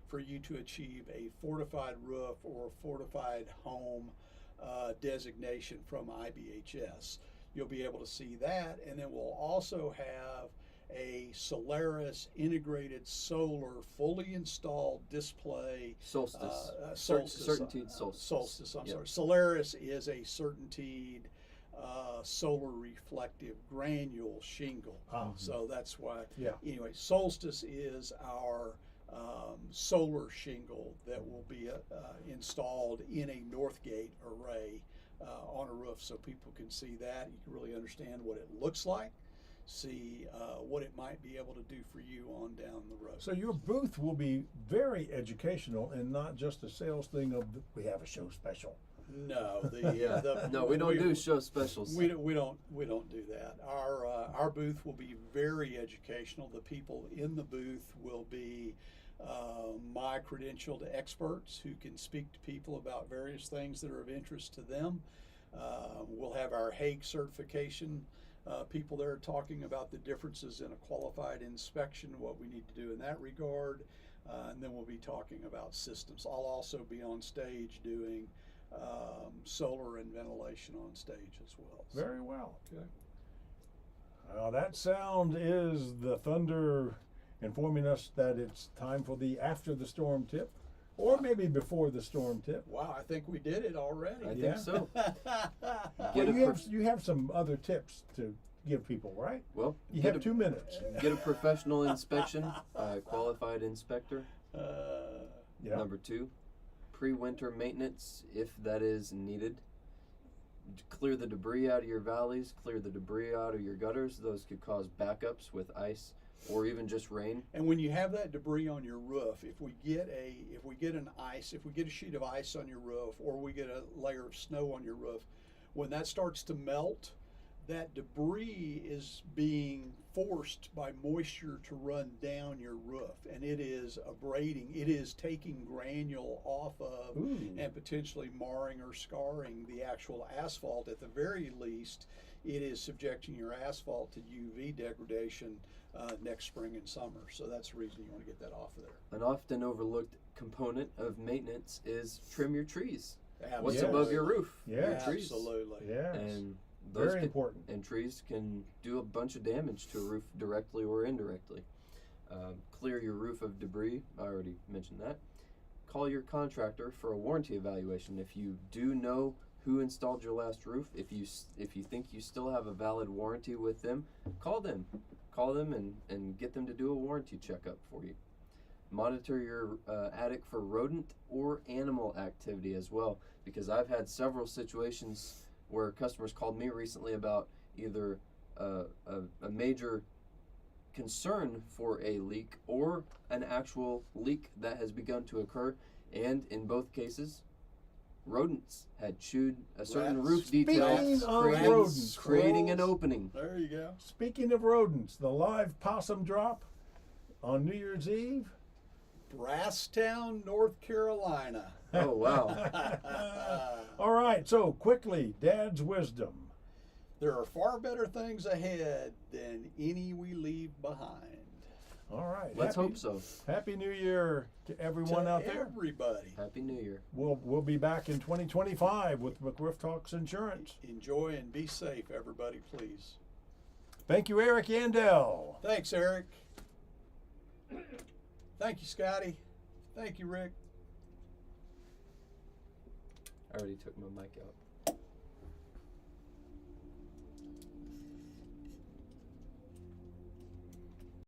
for you to achieve a fortified roof or a fortified home designation from IBHS. You'll be able to see that, and then we'll also have a Solaris integrated solar fully installed display. Solstice. Certainteed Solstice. Solstice, I'm sorry. Solaris is a Certainteed solar reflective granule shingle. So that's why. Yeah. Anyway, Solstice is our solar shingle that will be installed in a Northgate array on a roof, so people can see that. You can really understand what it looks like, see what it might be able to do for you on down the road. So your booth will be very educational and not just a sales thing of we have a show special. No, we don't do show specials. We don't do that. Our booth will be very educational. The people in the booth will be my credentialed experts who can speak to people about various things that are of interest to them. We'll have our HAAG certification people there talking about the differences in a qualified inspection, what we need to do in that regard, and then we'll be talking about systems. I'll also be on stage doing solar and ventilation on stage as well. Very well. Okay. That sound is the thunder informing us that it's time for the after the storm tip, or maybe before the storm tip. Wow, I think we did it already. I think so. You have some other tips to give people, right? Well, you have 2 minutes. Get a professional inspection, qualified inspector. Number 2, pre-winter maintenance, if that is needed. Clear the debris out of your valleys, clear the debris out of your gutters. Those could cause backups with ice or even just rain. And when you have that debris on your roof, if we get a sheet of ice on your roof, or we get a layer of snow on your roof, when that starts to melt, that debris is being forced by moisture to run down your roof, and it is abrading. It is taking granule off of Ooh. and potentially marring or scarring the actual asphalt. At the very least, it is subjecting your asphalt to UV degradation next spring and summer. So that's the reason you want to get that off of there. An often overlooked component of maintenance is trim your trees. What's Yes. above your roof? Yes. Your trees. Absolutely. Yes. And those Very important. And trees can do a bunch of damage to a roof directly or indirectly. Clear your roof of debris. I already mentioned that. Call your contractor for a warranty evaluation. If you do know who installed your last roof, if you think you still have a valid warranty with them, call them and get them to do a warranty checkup for you. Monitor your attic for rodent or animal activity as well, because I've had several situations where customers called me recently about either a major concern for a leak or an actual leak that has begun to occur, and in both cases, rodents had chewed a certain Rats. roof detail, Speaking of creating, rodents, creating an squirrels. opening. There you go. Speaking of rodents, the live possum drop on New Year's Eve. Brasstown, North Carolina. Oh wow! All right, so quickly, Dad's wisdom. There are far better things ahead than any we leave behind. All right. Let's hope so. Happy New Year to everyone To out there. everybody. Happy New Year. We'll be back in 2025 with McRoof Talks Insurance. Enjoy and be safe, everybody, please. Thank you, Eric Yandell. Thanks, Eric. Thank you, Scotty. Thank you, Rick. I already took my mic out.